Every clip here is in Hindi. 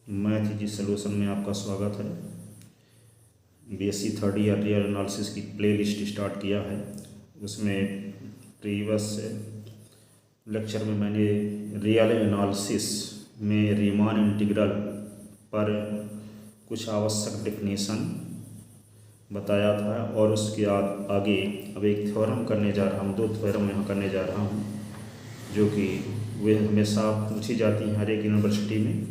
मैथ इजी सॉल्यूशन में आपका स्वागत है। BSc third year real analysis की प्लेलिस्ट स्टार्ट किया है। उसमें प्रीवियस लेक्चर में मैंने रियल एनालिसिस में रीमान इंटीग्रल पर कुछ आवश्यक डेफिनेशन बताया था और उसके आगे अब एक थ्योरम करने जा रहा हूँ। दो थ्योरम यहाँ करने जा रहा हूँ जो कि वे हमेशा पूछी जाती हैं हर एक यूनिवर्सिटी में।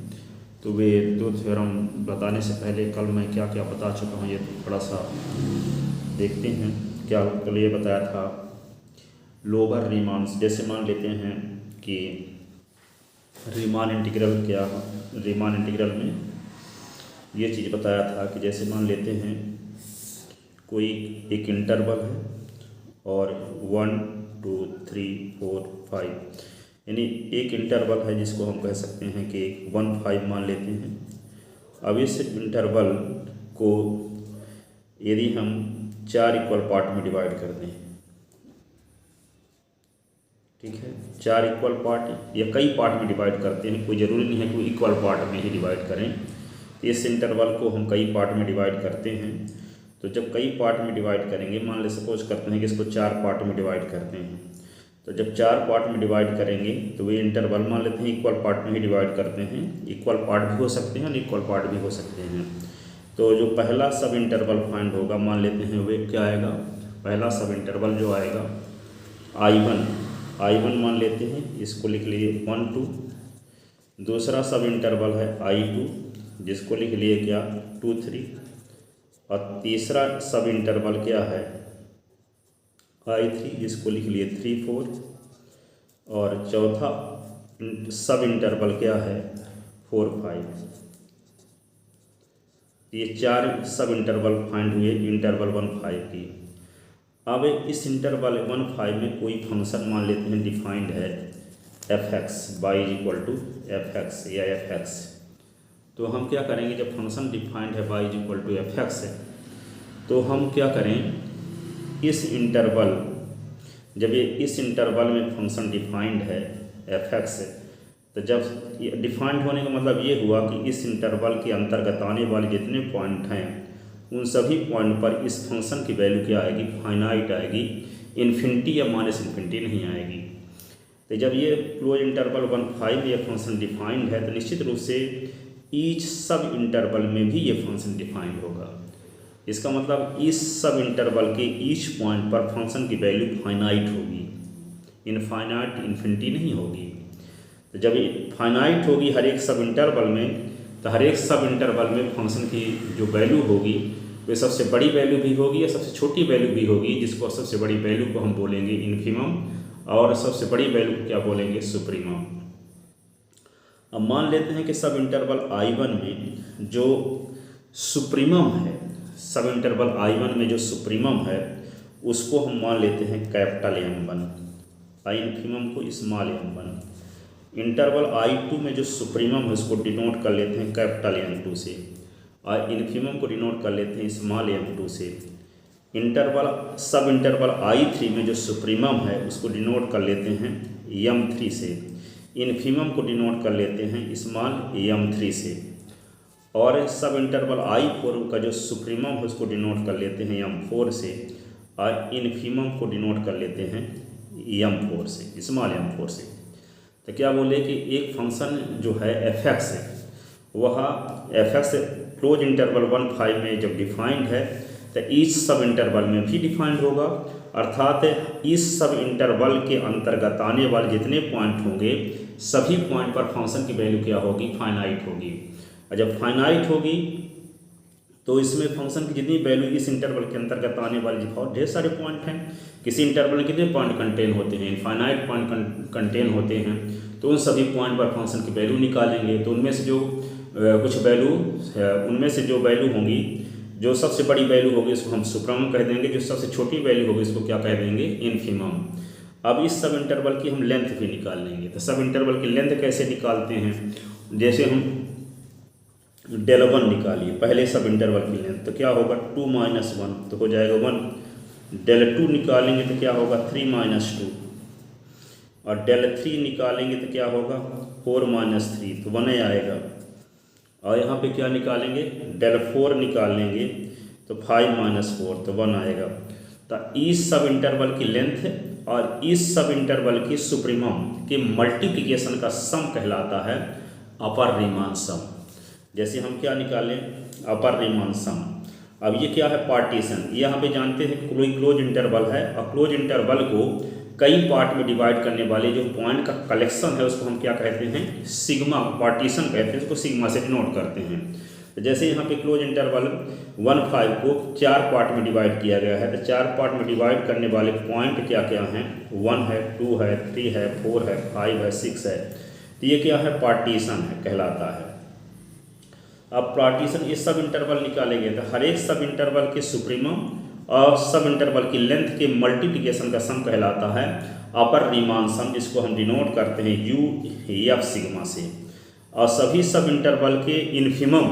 तो वे दो थ्योरम बताने से पहले कल मैं क्या क्या बता चुका हूँ ये थोड़ा सा देखते हैं। क्या कल ये बताया था लोअर रीमान, जैसे मान लेते हैं कि रीमान इंटीग्रल क्या है। रीमान इंटीग्रल में ये चीज़ बताया था कि जैसे मान लेते हैं कोई एक इंटरवल है और 1 2 3 4 5 यानी एक इंटरवल है जिसको हम कह सकते हैं कि 1 5 मान लेते हैं। अब इस इंटरवल को यदि हम 4 इक्वल पार्ट में डिवाइड कर दें, ठीक है, 4 इक्वल पार्ट या कई पार्ट में डिवाइड करते हैं, कोई ज़रूरी नहीं है कि इक्वल पार्ट में ही डिवाइड करें। इस इंटरवल को हम कई पार्ट में डिवाइड करते हैं। तो जब कई पार्ट में डिवाइड करेंगे, मान ले सपोज करते हैं कि इसको 4 पार्ट में डिवाइड करते हैं, तो जब 4 पार्ट में डिवाइड करेंगे तो वे इंटरवल मान लेते हैं इक्वल पार्ट में ही डिवाइड करते हैं। इक्वल पार्ट भी हो सकते हैं और इक्वल पार्ट भी हो सकते हैं। तो जो पहला सब इंटरवल फाइंड होगा, मान लेते हैं वे क्या आएगा, पहला सब इंटरवल जो आएगा I1 मान लेते हैं, इसको लिख लिए 1 2। दूसरा सब इंटरवल है I2 जिसको लिख लिए क्या 2 3। और तीसरा सब इंटरवल क्या है I3 जिसको लिख लिए 3 4। और चौथा सब इंटरवल क्या है 4 5। ये 4 सब इंटरवल फाइंड हुए इंटरवल 1 5 की। अब इस इंटरवल 1 5 में कोई फंक्शन मान लेते हैं डिफाइंड है f(x) y = f(x) या f(x). तो हम क्या करेंगे, जब फंक्शन डिफाइंड है y = f(x) है तो हम क्या करें, इस इंटरवल जब ये इस इंटरवल में फंक्शन डिफाइंड है f(x) तो जब डिफाइंड होने का मतलब ये हुआ कि इस इंटरवल के अंतर्गत आने वाले जितने पॉइंट हैं उन सभी पॉइंट पर इस फंक्शन की वैल्यू क्या आएगी, फाइनाइट आएगी, इन्फिनिटी या माइनस इन्फिनिटी नहीं आएगी। तो जब ये क्लोज इंटरवल 1 5 में ये फंक्शन डिफाइंड है तो निश्चित रूप से ईच सब इंटरवल में भी ये फंक्शन डिफाइंड होगा। इसका मतलब इस सब इंटरवल के ईच पॉइंट पर फंक्शन की वैल्यू फाइनाइट होगी, इनफाइनाइट इन्फिनिटी नहीं होगी। तो जब ये फाइनाइट होगी हर एक सब इंटरवल में, तो हर एक सब इंटरवल में फंक्शन की जो वैल्यू होगी वे सबसे बड़ी वैल्यू भी होगी या सबसे छोटी वैल्यू भी होगी, जिसको सबसे बड़ी वैल्यू को हम बोलेंगे इन्फिमम और सबसे बड़ी वैल्यू को क्या बोलेंगे, सुप्रीमम। अब मान लेते हैं कि सब इंटरवल I1 में जो सुप्रीमम है, सब इंटरवल I1 में जो सुप्रीमम है उसको हम मान लेते हैं कैपिटल M1, आई इन्फिमम को स्मॉल m1। इंटरवल I2 में जो सुप्रीमम है उसको डिनोट कर लेते हैं कैपिटल M2 से और इन्फिमम को डिनोट कर लेते हैं स्मॉल m2 से। सब इंटरवल I3 में जो सुप्रीमम है उसको डिनोट कर लेते हैं M3 से, इन्फिमम को डिनोट कर लेते हैं स्मॉल m3 से। और सब इंटरवल I4 का जो सुप्रीमम है उसको डिनोट कर लेते हैं M4 से और इन्फिमम को डिनोट कर लेते हैं M4 से, स्मॉल m4 से। तो क्या बोले कि एक फंक्शन जो है f(x) है वह f(x) क्लोज इंटरवल 1 5 में जब डिफाइंड है तो ईच सब इंटरवल में भी डिफाइंड होगा, अर्थात इस सब इंटरवल के अंतर्गत आने वाले जितने पॉइंट होंगे सभी पॉइंट पर फंक्शन की वैल्यू क्या होगी, फाइनाइट होगी। और जब फाइनाइट होगी तो इसमें फंक्शन की जितनी वैल्यू इस इंटरवल के अंतर्गत आने वाले बहुत ढेर सारे पॉइंट हैं। किसी इंटरवल में कितने पॉइंट कंटेन होते हैं, इनफाइनाइट पॉइंट कंटेन होते हैं। तो उन सभी पॉइंट पर फंक्शन की वैल्यू निकालेंगे तो उनमें से जो कुछ वैल्यू उनमें से जो वैल्यू होंगी, जो सबसे बड़ी वैल्यू होगी उसको हम सुप्रीमम कह देंगे, जो सबसे छोटी वैल्यू होगी उसको क्या कह देंगे, इन्फिमम। अब इस सब इंटरवल की हम लेंथ भी निकाल लेंगे। तो सब इंटरवल की लेंथ कैसे निकालते हैं, जैसे हम del1 निकालिए पहले सब इंटरवल की लेंथ, तो क्या होगा 2 - 1 तो हो जाएगा 1। del2 निकालेंगे तो क्या होगा 3 - 2 और del3 निकालेंगे तो क्या होगा 4 - 3 तो 1 आएगा। और यहाँ पे क्या निकालेंगे, डेल 4 निकाल लेंगे तो 5 - 4 तो 1 आएगा। तो इस सब इंटरवल की लेंथ और इस सब इंटरवल की सुप्रीमम के मल्टीप्लिकेशन का सम कहलाता है अपर रीमान सम। जैसे हम क्या निकालें, अपर रीमान सम। अब ये क्या है, पार्टीशन। यहाँ पे जानते हैं कोई क्लोज इंटरवल है और क्लोज इंटरवल को कई पार्ट में डिवाइड करने वाले जो पॉइंट का कलेक्शन है उसको हम क्या कहते हैं, सिग्मा पार्टीशन कहते हैं, उसको सिग्मा से डिनोट करते हैं। तो जैसे यहाँ पे क्लोज इंटरवल 1-5 को 4 पार्ट में डिवाइड किया गया है, तो 4 पार्ट में डिवाइड करने वाले पॉइंट क्या क्या हैं, 1 है, 2 है, 3 है, 4 है, 5 है, 6 है। तो ये क्या है, पार्टीशन है कहलाता है। अब पार्टीशन इस सब इंटरवल निकालेंगे तो हर एक सब इंटरवल के सुप्रीमम और सब इंटरवल की लेंथ के मल्टीप्लिकेशन का सम कहलाता है अपर रीमान सम, जिसको हम डिनोट करते हैं UF सिग्मा से। और सभी सब इंटरवल के इन्फिमम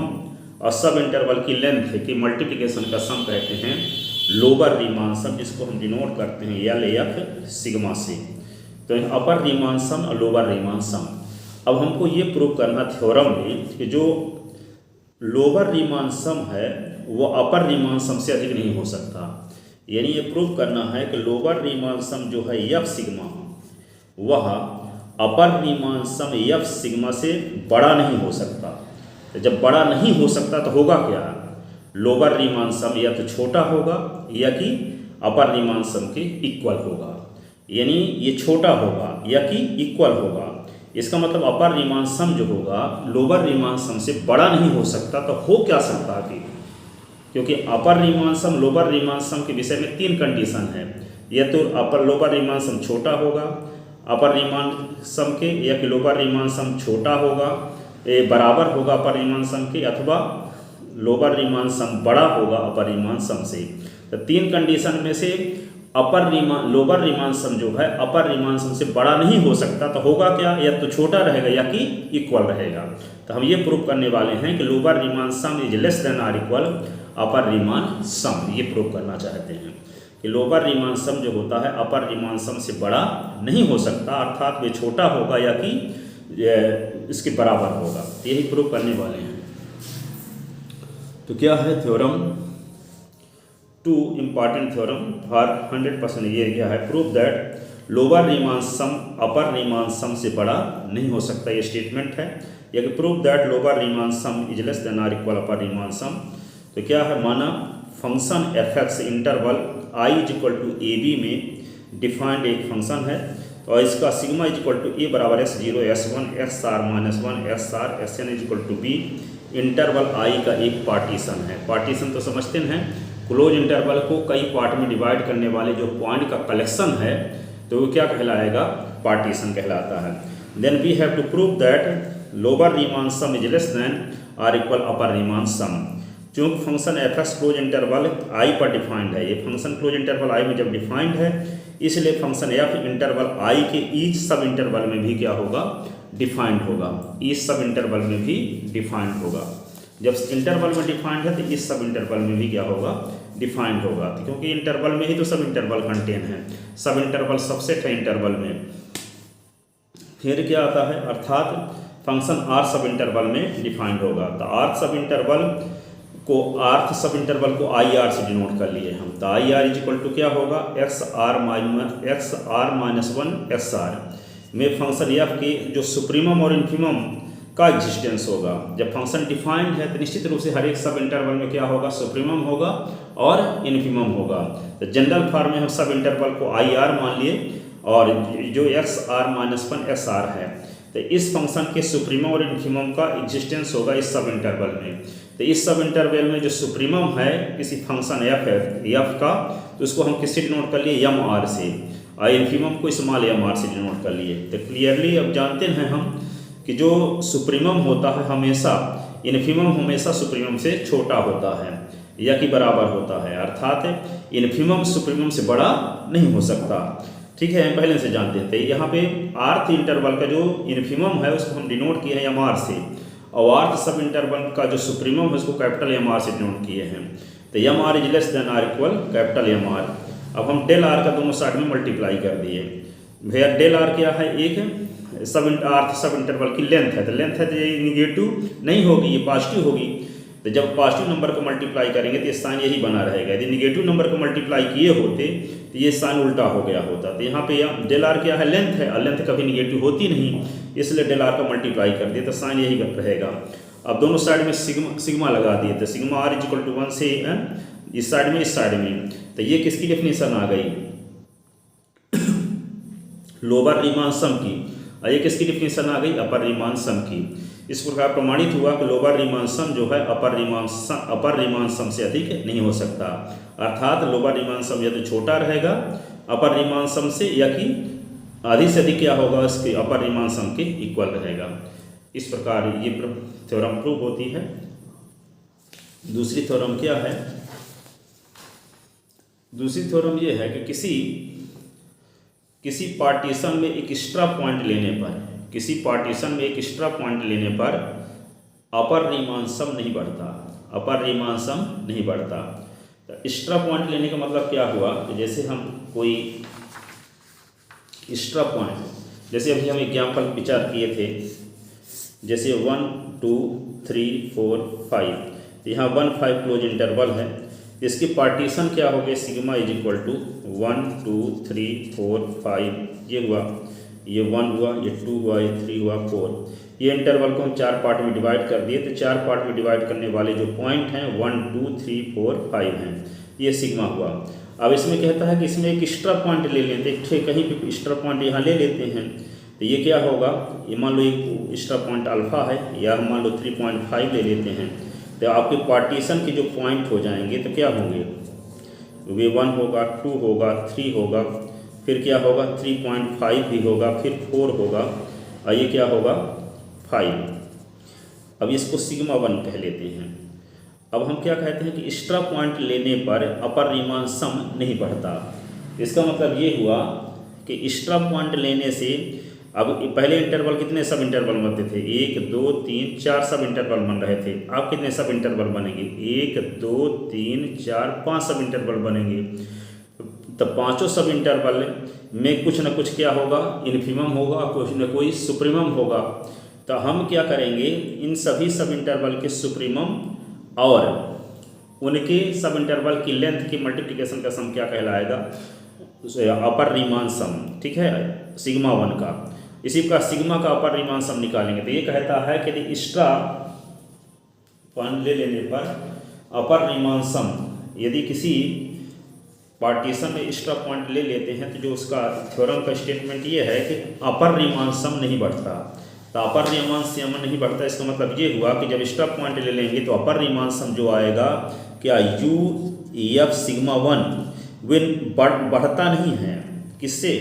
और सब इंटरवल की लेंथ के मल्टीप्लिकेशन का सम कहते हैं लोअर रीमान सम, जिसको हम डिनोट करते हैं LF सिग्मा से। तो अपर रीमान सम और लोअर रीमान सम। अब हमको ये प्रूव करना थ्योरम में कि जो लोअर रीमान सम है वो अपर रीमान सम से अधिक नहीं हो सकता। यानी ये प्रूव करना है कि लोअर रीमान सम जो है F सिग्मा वह अपर रीमान सम F सिग्मा से बड़ा नहीं हो सकता। तो जब बड़ा नहीं हो सकता तो होगा क्या, लोअर रीमान सम या तो छोटा होगा या कि अपर रीमान सम के इक्वल होगा। यानी ये छोटा होगा या कि इक्वल होगा। इसका मतलब अपर रीमान सम जो होगा लोअर रीमान सम से बड़ा नहीं हो सकता। तो हो क्या सकता कि, क्योंकि अपर रीमान सम लोअर रीमान सम के विषय में 3 कंडीशन है, या तो अपर लोअर रीमान सम छोटा होगा अपर रीमान सम के, या कि लोअर रीमान सम छोटा होगा बराबर होगा अपर रीमान सम के, अथवा लोअर रीमान सम बड़ा होगा अपर रीमान सम से। तो 3 कंडीशन में से लोअर रीमान सम जो है अपर रीमान सम से बड़ा नहीं हो सकता। तो होगा क्या, या तो छोटा रहेगा या कि इक्वल रहेगा। तो हम ये प्रूव करने वाले हैं कि lower Riemann sum is less than और इक्वल अपर रीमान सम। ये प्रूव करना चाहते हैं कि लोअर रीमान सम जो होता है अपर रीमान सम से बड़ा नहीं हो सकता, अर्थात वे छोटा होगा या कि इसके बराबर होगा। यही प्रूव करने वाले हैं। तो क्या है थ्योरम 2, इम्पॉर्टेंट थ्योरम फॉर 100%। ये क्या है, prove that lower Riemann sum upper Riemann sum से बड़ा नहीं हो सकता। ये स्टेटमेंट है। या कि prove that lower Riemann sum is less than और इक्वल अपर रीमान सम। तो क्या है, माना function f(x) interval i = AB में डिफाइंड एक फंक्शन है और इसका सिग्मा = a बराबर x0 s1 xr - 1 xr sn = b interval i का एक पार्टीशन है। पार्टीशन तो समझते हैं, क्लोज इंटरवल को कई पार्ट में डिवाइड करने वाले जो पॉइंट का कलेक्शन है, तो वो क्या कहलाएगा, पार्टीशन कहलाता है। Then we have to prove that lower Riemann sum is less than और इक्वल अपर रीमान सम। चूँकि function f(x) closed interval i पर डिफाइंड है, ये फंक्शन क्लोज इंटरवल i में जब डिफाइंड है, इसलिए फंक्शन f इंटरवल i के ईच सब इंटरवल में भी क्या होगा, डिफाइंड होगा। ईच सब इंटरवल में भी डिफाइंड होगा। जब इंटरवल में डिफाइंड है तो इस सब इंटरवल में भी क्या होगा, डिफाइंड होगा। तो क्योंकि इंटरवल में ही तो सब इंटरवल कंटेन है, सब इंटरवल सबसेट है इंटरवल में। फिर क्या आता है, अर्थात फंक्शन r सब इंटरवल में डिफाइंड होगा। तो r सब इंटरवल को सब इंटरवल को IR से डिनोट कर लिए हम। तो IR = क्या होगा, xr - 1 xr में फंक्शन f के जो सुप्रीमम और इन्फिमम का एग्जिस्टेंस होगा। जब फंक्शन डिफाइंड है तो निश्चित रूप से हर एक सब इंटरवल में क्या होगा, सुप्रीमम होगा और इन्फिमम होगा। तो जनरल फॉर्म में हम सब इंटरवल को IR मान लिए और जो xr - 1 xr है, तो इस फंक्शन के सुप्रीमम और इन्फिमम का एग्जिस्टेंस होगा इस सब इंटरवल में। तो इस सब इंटरवल में जो सुप्रीमम है किसी फंक्शन f का, तो उसको हम किससे डिनोट कर लिए, mr से, और इन्फिमम को स्मॉल mr से डिनोट कर लिए। तो क्लियरली अब जानते हैं हम कि जो सुप्रीमम होता है हमेशा, इन्फिमम हमेशा सुप्रीमम से छोटा होता है या कि बराबर होता है, अर्थात इन्फिमम सुप्रीमम से बड़ा नहीं हो सकता। ठीक है, हम पहले से जानते थे। यहाँ पे आर्थ इंटरवल का जो इन्फिमम है उसको हम डिनोट किए हैं mr से, और आर्थ सब इंटरवल का जो सुप्रीमम है उसको कैपिटल mr से डिनोट किए हैं। तो mr इज लेस देन और इक्वल कैपिटल mr। अब हम डेल r का दोनों साइड में मल्टीप्लाई कर दिए। भैया डेल r क्या है, एक सब इंटरवल की लेंथ है, तो लेंथ है तो ये निगेटिव नहीं होगी, ये पॉजिटिव होगी। तो जब पॉजिटिव नंबर को मल्टीप्लाई करेंगे तो ये साइन यही बना रहेगा। यदि निगेटिव नंबर को मल्टीप्लाई किए होते तो ये साइन उल्टा हो गया होता। तो यहाँ पे डेल आर क्या है, लेंथ है, और लेंथ कभी निगेटिव होती नहीं, इसलिए डेल आर को मल्टीप्लाई कर दिए तो साइन यही रहेगा। अब दोनों साइड में सिग्मा लगा दिए, तो sigma R is equal to 1 से n, इस साइड में इस साइड में, तो ये किसकी डेफिनेशन आ गई, लोअर रीमान सम की, और ये किसकी डेफिनेशन आ गई, अपर रीमान सम की। इस प्रकार प्रमाणित हुआ कि लोअर रीमान सम जो है अपर रीमान सम से अधिक नहीं हो सकता, अर्थात लोअर रीमान सम या तो छोटा रहेगा अपर रीमान सम से, या कि आधी से अधिक क्या होगा, इसके अपर रीमान सम के इक्वल रहेगा। इस प्रकार ये थ्योरम प्रूव होती है। दूसरी थ्योरम क्या है, दूसरी थ्योरम ये है कि किसी पार्टीशन में एक एक्स्ट्रा पॉइंट लेने पर, किसी पार्टीशन में एक एक्स्ट्रा पॉइंट लेने पर अपर रीमान सम नहीं बढ़ता, अपर रीमान सम नहीं बढ़ता। तो एक्स्ट्रा पॉइंट लेने का मतलब क्या हुआ कि जैसे हम कोई एक्स्ट्रा पॉइंट, जैसे अभी हम एग्जाम्पल विचार किए थे, जैसे 1 2 3 4 5, यहाँ 1 5 क्लोज इंटरवल है, इसकी पार्टीशन क्या हो गई, सिग्मा इज इक्वल टू 1 2 3 4 5, ये हुआ, ये 1 हुआ, ये 2 हुआ, ये 3 हुआ, 4। ये इंटरवल को हम 4 पार्ट में डिवाइड कर दिए, तो 4 पार्ट में डिवाइड करने वाले जो पॉइंट हैं 1 2 3 4 5 हैं, ये सिग्मा हुआ। अब इसमें कहता है कि इसमें एक एक्स्ट्रा पॉइंट ले लेते हैं, कहीं पे एक्स्ट्रा पॉइंट यहाँ ले लेते हैं, तो ये क्या होगा, ये मान लो एक एक्स्ट्रा पॉइंट अल्फा है, या हम मान लो 3.5 ले लेते हैं, तो आपके पार्टीशन के जो पॉइंट हो जाएंगे तो क्या होंगे, वे 1 होगा, 2 होगा, 3 होगा, फिर क्या होगा 3.5 भी होगा, फिर 4 होगा, और ये क्या होगा 5। अब इसको सिग्मा 1 कह लेते हैं। अब हम क्या कहते हैं कि एक्स्ट्रा पॉइंट लेने पर अपर रीमान सम नहीं बढ़ता। इसका मतलब ये हुआ कि एक्स्ट्रा पॉइंट लेने से, अब पहले इंटरवल कितने सब इंटरवल बनते थे, 1 2 3 4 सब इंटरवल बन रहे थे, अब कितने सब इंटरवल बनेंगे, 1 2 3 4 5 सब इंटरवल बनेंगे। तो पांचों सब इंटरवल में कुछ न कुछ क्या होगा, इन्फिमम होगा, कुछ न कोई सुप्रीमम होगा। तो हम क्या करेंगे, इन सभी सब इंटरवल के सुप्रीमम और उनके सब इंटरवल की लेंथ की मल्टीप्लिकेशन का सम क्या कहलाएगा, अपर रीमान सम, ठीक है, सिग्मा 1 का। इसी का सिग्मा का अपर रीमान सम निकालेंगे, तो ये कहता है कि एक्स्ट्रा पॉइंट ले लेने पर अपर रीमान सम, यदि किसी पार्टीशन में एक्स्ट्रा पॉइंट ले लेते हैं तो जो उसका थ्योरम का स्टेटमेंट ये है कि अपर रीमान सम नहीं बढ़ता। तो अपर रीमान सम नहीं बढ़ता, इसका मतलब ये हुआ कि जब एक्स्ट्रा पॉइंट ले लेंगे तो अपर रीमान सम जो आएगा क्या, यू एफ सिग्मा 1 विन बढ़ता नहीं है, किससे,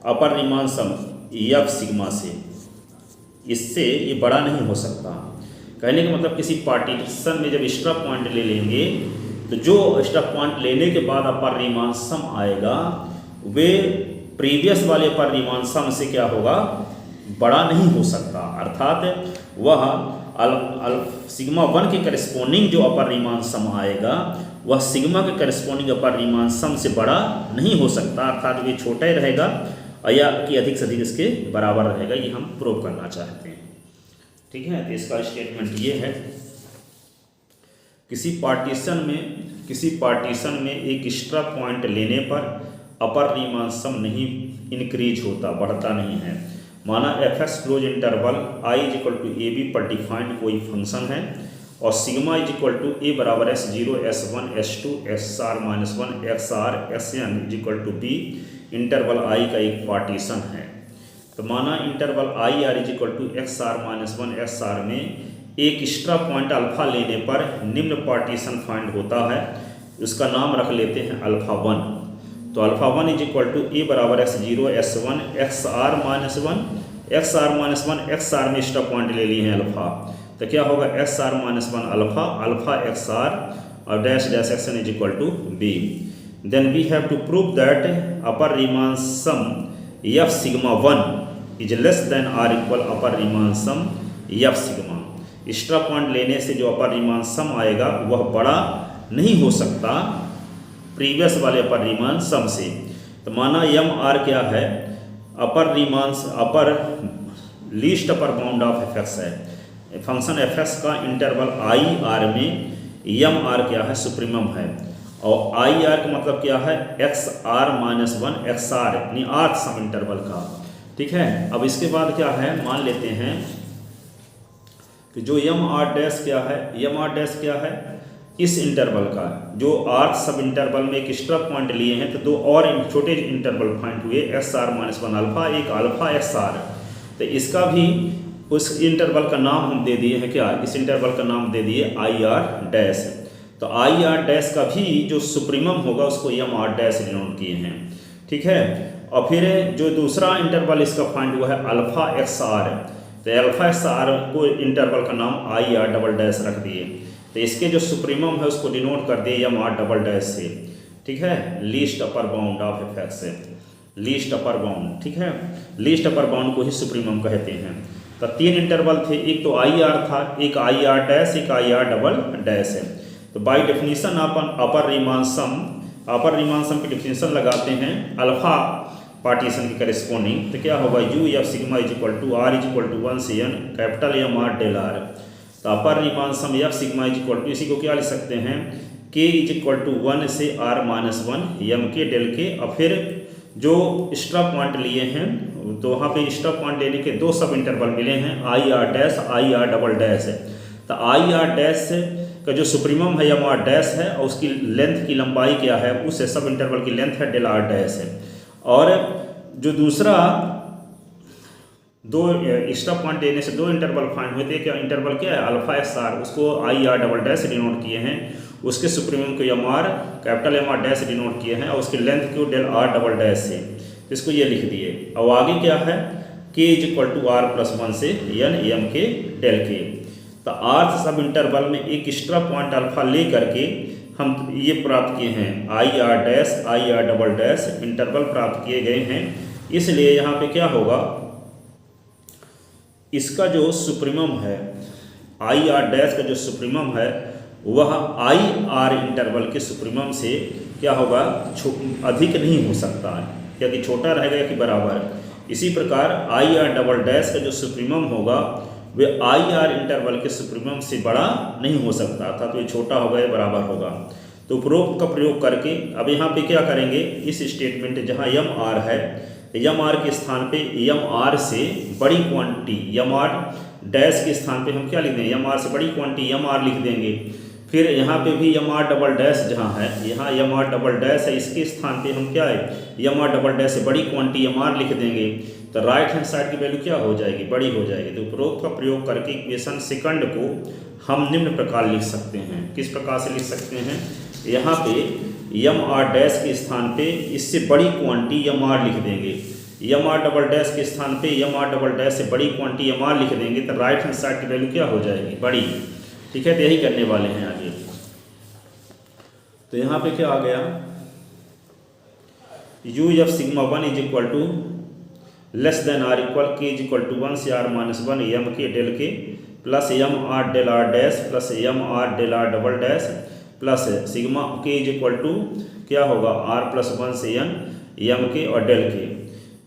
अपर रीमान सम एफ सिग्मा से, इससे ये बड़ा नहीं हो सकता। कहने का मतलब किसी पार्टीशन में जब एक्स्ट्रा पॉइंट ले लेंगे तो जो एक्स्ट्रा पॉइंट लेने के बाद अपर रीमान सम आएगा वे प्रीवियस वाले अपर रीमान सम से क्या होगा, बड़ा नहीं हो सकता, अर्थात वह सिग्मा 1 के करेस्पॉन्डिंग जो अपर रीमान सम आएगा वह सिग्मा के करेस्पॉन्डिंग अपर रीमान सम से बड़ा नहीं हो सकता, अर्थात वे छोटा ही रहेगा या कि अधिक से अधिक इसके बराबर रहेगा। ये हम प्रूव करना चाहते हैं, ठीक है। तो इसका स्टेटमेंट ये है, किसी पार्टीशन में एक एक्स्ट्रा पॉइंट लेने पर अपर रीमान सम नहीं इंक्रीज होता, बढ़ता नहीं है। माना F X closed interval i is equal to A B पर डिफाइंड कोई फंक्शन है और sigma is equal to A बराबर S0 S1 S2 SR -1 XR SN is equal to B interval i का एक पार्टीशन है। तो माना interval i r is equal to XR -1 XR में एक एक्स्ट्रा पॉइंट अल्फा लेने पर निम्न पार्टीशन फाइंड होता है, उसका नाम रख लेते हैं अल्फा 1। तो alpha 1 is equal to A बराबर S0 S1 XR -1 XR में एक्स्ट्रा पॉइंट ले लिए हैं अल्फा, तो क्या होगा XR -1 अल्फा XR और dash dash XN is equal to B. Then we have to prove that upper Riemann sum F sigma 1 is less than are equal upper Riemann sum F sigma. Extra point लेने से जो अपर रीमान सम आएगा वह बड़ा नहीं हो सकता प्रीवियस वाले अपर रीमान सम से। तो माना एम आर क्या है, upper least upper bound of F X है। फंक्शन एफ एक्स का इंटरवल आई आर में यम आर क्या है, सुप्रीमम है। और आई आर का मतलब क्या है, X R minus one X R, यानी आर्थ सम इंटरवल का। ठीक है, अब इसके बाद क्या है, मान लेते हैं कि जो यम आर डैश क्या है, यम आर डैश क्या है, इस इंटरवल का जो आर्थ सब इंटरवल में एक एक्स्ट्रा पॉइंट लिए हैं, तो दो और छोटे इंटरवल पॉइंट हुए X R minus one alpha, एक अल्फा एक्स आर। तो इसका भी उस इंटरवल का नाम हम दे दिए हैं क्या, इस इंटरवल का नाम दे दिए आई आर डैश। तो आई आर डैश का भी जो सुप्रीमम होगा उसको यम आर डैश डिनोट किए हैं। ठीक है, और फिर जो दूसरा इंटरवल इसका फाइंड हुआ है अल्फा एक्स आर, तो अल्फा एक्स आर को इंटरवल का नाम आई आर डबल डैश रख दिए। तो इसके जो सुप्रीमम है उसको डिनोट कर दिए यम आर डबल डैश से। ठीक है, least upper bound of F X है, लीस्ट अपर बाउंड। ठीक है, लीस्ट अपर बाउंड को ही सुप्रीमम कहते हैं। तो तीन इंटरवल थे, एक तो आई आर था, एक आई आर डैश, एक आई आर डबल डैश है। तो बाई डेफिनेशन अपन अपर रीमान सम की डेफिनेशन लगाते हैं अल्फा पार्टीशन के करेस्पॉन्डिंग। तो क्या होगा, U F sigma is equal to R is equal to 1 से n capital M R del R. तो upper Riemann sum F sigma is equal to, इसी को क्या लिख सकते हैं, k इज इक्वल टू 1 से r minus 1 M K del K. और फिर जो एक्स्ट्रा पॉइंट लिए हैं, तो वहाँ पे एक्स्ट्रा पॉइंट लेने के दो सब इंटरवल मिले हैं, I R dash, I R double dash है। तो आई आर डैश का जो सुप्रीमम है यम आर डैश है, और उसकी लेंथ की लंबाई क्या है, उस सब इंटरवल की लेंथ है डेल आर डैश है। और जो दूसरा दो एक्स्ट्रा पॉइंट लेने से दो इंटरवल फाइंड हुए थे, क्या इंटरवल क्या है, अल्फा एक्स आर, उसको I R double dash denote किए हैं, उसके सुप्रीमम को M R capital M R dash denote किए हैं, और उसकी लेंथ को डेल आर डबल डैश से, इसको ये लिख दिए। अब आगे क्या है, k is equal to R plus 1 से N M K del K. तो आर्थ सब इंटरवल में एक एक्स्ट्रा पॉइंट अल्फा ले करके हम ये प्राप्त किए हैं, I R dash, I R double dash interval प्राप्त किए गए हैं। इसलिए यहाँ पे क्या होगा, इसका जो सुप्रीमम है, आई आर डैश का जो सुप्रीमम है वह आई आर इंटरवल के सुप्रीमम से क्या होगा, अधिक नहीं हो सकता है, या कि छोटा रहेगा या कि बराबर। इसी प्रकार आई आर डबल डैश का जो सुप्रीमम होगा वे आई आर इंटरवल के सुप्रीमम से बड़ा नहीं हो सकता था, तो ये छोटा होगा या बराबर होगा। तो उपरोक्त का प्रयोग करके अब यहाँ पे क्या करेंगे, इस स्टेटमेंट जहाँ यम आर है, यम आर के स्थान पे यम आर से बड़ी क्वांटिटी, यम आर डैश के स्थान पे हम क्या लिख देंगे, यम आर से बड़ी क्वांटिटी यम आर लिख देंगे। फिर यहाँ पे भी यम आर डबल डैश जहाँ है, यहाँ यम आर डबल डैश है, इसके स्थान पे हम क्या है, यम आर डबल डैश से बड़ी क्वांटिटी यम आर लिख देंगे। तो राइट हैंड साइड की वैल्यू क्या हो जाएगी, बड़ी हो जाएगी। तो उपरोक्त का प्रयोग करके इक्वेशन सेकंड को हम निम्न प्रकार लिख सकते हैं। किस प्रकार से लिख सकते हैं, यहाँ पे यम आर डैश के स्थान पे इससे बड़ी क्वांटिटी यम आर लिख देंगे, यम आर डबल डैश के स्थान पे यम आर डबल डैश से बड़ी क्वांटिटी यम आर लिख देंगे, तो राइट हैंड साइड की वैल्यू क्या हो जाएगी, बड़ी। ठीक है, तो यही करने वाले हैं आगे। तो यहाँ पे क्या आ गया, U F sigma 1 is equal to less than are equal K is equal to 1 से R minus 1 M K del K plus M R del R dash plus M R del R double dash plus sigma K is equal to क्या होगा, आर प्लस 1 से एन एम के और डेल के।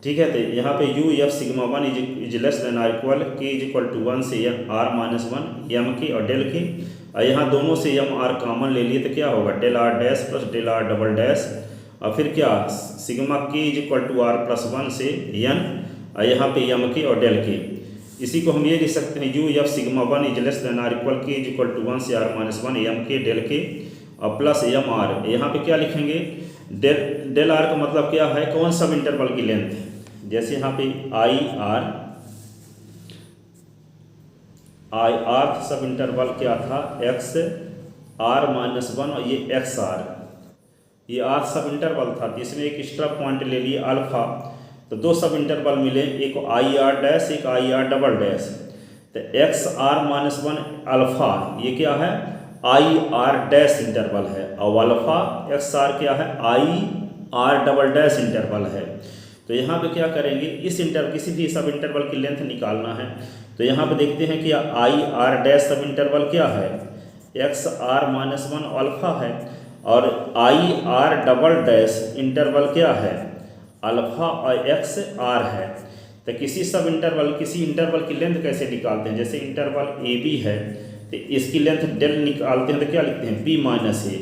ठीक है, तो यहाँ पे U F sigma 1 is less than are equal K is equal to 1 से एन आर माइनस 1 एम के और डेल के, और यहाँ दोनों से एम आर कॉमन ले लिए तो क्या होगा, del R dash plus del R double dash, और फिर क्या sigma K is equal to R plus 1 से एन, और यहाँ पे एम के और डेल के। इसी को हम ये लिख सकते हैं, U F sigma 1 is less than are equal K is equal to 1 से R minus 1 M K del K और प्लस एम आर। यहाँ पे क्या लिखेंगे, डेल आर का मतलब क्या है, कौन सब इंटरवल की लेंथ है। जैसे यहाँ पे आई आर सब इंटरवल क्या था, एक्स आर माइनस 1 और ये एक्स आर, ये आर सब इंटरवल था। तो इसमें एक एक्स्ट्रा पॉइंट ले लिए अल्फा, तो दो सब इंटरवल मिले, एक आई आर डैश एक आई आर डबल डैश। तो एक्स आर माइनस 1 अल्फा ये क्या है, आई आर डैश इंटरवल है, और अल्फा एक्स आर क्या है, आई आर डबल डैश इंटरवल है। तो यहाँ पे क्या करेंगे, इस किसी भी सब इंटरवल की लेंथ निकालना है। तो यहाँ पे देखते हैं कि आई आर डैश सब इंटरवल क्या है, एक्स आर माइनस 1 अल्फा है, और आई आर डबल डैश इंटरवल क्या है, अल्फा और एक्स आर है। तो किसी इंटरवल की लेंथ कैसे निकालते हैं, जैसे इंटरवल ए बी है तो इसकी लेंथ डेल निकालते हैं तो क्या लिखते हैं बी माइनस ए।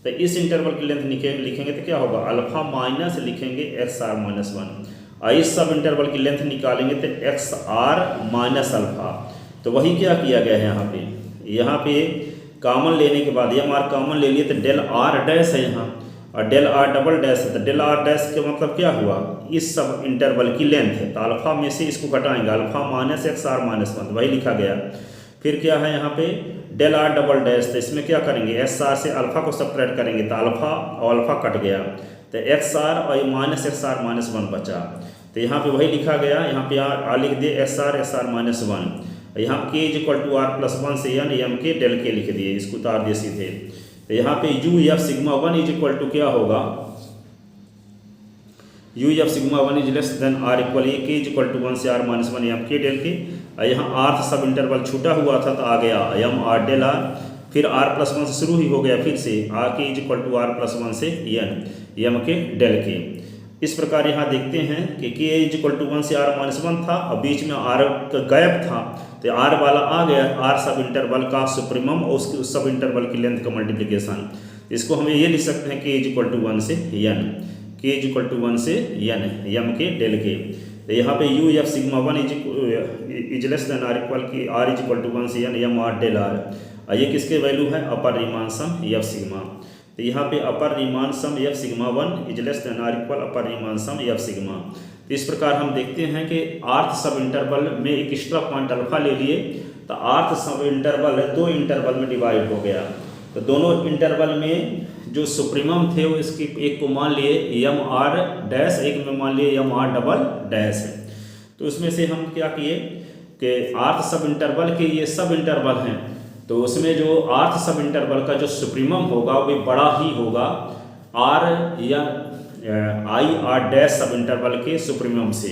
तो इस इंटरवल की लेंथ लिखेंगे तो क्या होगा अल्फा माइनस लिखेंगे एक्स आर माइनस वन, और इस सब इंटरवल की लेंथ निकालेंगे तो एक्स आर माइनस अल्फा। तो वही क्या किया गया है यहाँ पे कॉमन लेने के बाद एम आर कॉमन ले लिए तो डेल आर डैश है यहाँ और डेल आर डबल डैश है, तो डेल आर डैश का मतलब क्या हुआ इस सब इंटरवल की लेंथ है, तो अल्फा में से इसको घटाएंगे alpha minus X R minus one, वही लिखा गया। फिर क्या है यहाँ पे डेल आर डबल डैश, तो इसमें क्या करेंगे एस आर से अल्फा को सब्ट्रैक्ट करेंगे तो अल्फा और अल्फा कट गया तो एक्स आर और minus X R minus one बचा। तो यहाँ पे वही लिखा गया, यहाँ पे आर लिख दिए एस आर माइनस वन, यहाँ के is equal to R plus one से N M K del K लिख दिए, इसको उतार दिए सीधे। तो यहाँ पे U F sigma one is equal to क्या होगा U F sigma one is less than are equal A K is equal to one से R minus one M K del K. यहाँ आर सब इंटरवल छूटा हुआ था तो आ गया एम आर डेल आर, फिर आर प्लस वन से शुरू ही हो गया, फिर से R K is equal to R plus one से N M K del K. इस प्रकार यहाँ देखते हैं कि K is equal to one से आर माइनस वन था और बीच में आर का गैप था तो आर वाला आ गया, आर सब इंटरवल का सुप्रीमम और उसके उस सब इंटरवल की लेंथ का मल्टीप्लिकेशन। इसको हम ये लिख सकते हैं K is equal to one से N, K is equal to one से N M K del K. तो यहाँ पे U F sigma one is less than are equal की R is equal to one से N M R del R, ये किसके वैल्यू है upper Riemann sum F sigma. तो यहाँ पे upper Riemann sum F sigma one is less than are equal upper Riemann sum F sigma. तो इस प्रकार हम देखते हैं कि आर्थ सब इंटरवल में एक एक्स्ट्रा पॉइंट अल्फा ले लिए तो आर्थ सब इंटरवल दो इंटरवल में डिवाइड हो गया, तो दोनों इंटरवल में जो सुप्रीमम थे वो इसकी एक को मान लिए एम आर डैश, एक में मान लिए एम आर डबल डैश है। तो उसमें से हम क्या किए कि आर्थ सब इंटरवल के ये सब इंटरवल हैं तो उसमें जो आर्थ सब इंटरवल का जो सुप्रीमम होगा वो बड़ा ही होगा आर या आई आर डैश सब इंटरवल के सुप्रीमम से,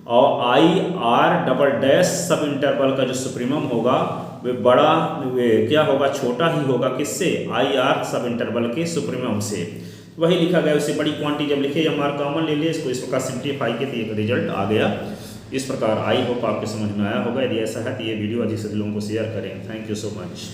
और आई आर डबल डैश सब इंटरवल का जो सुप्रीमम होगा वे बड़ा क्या होगा छोटा ही होगा किससे आई आर सब इंटरवल के सुप्रीमम से। वही लिखा गया, उससे बड़ी क्वांटिटी जब लिखे एम आर कॉमन ले लिए, इसको इस प्रकार सिंप्लीफाई के तो एक रिजल्ट आ गया। इस प्रकार आई होप आपके समझ में आया होगा। यदि ऐसा है तो ये वीडियो अधिक से लोगों को शेयर करें। Thank you so much.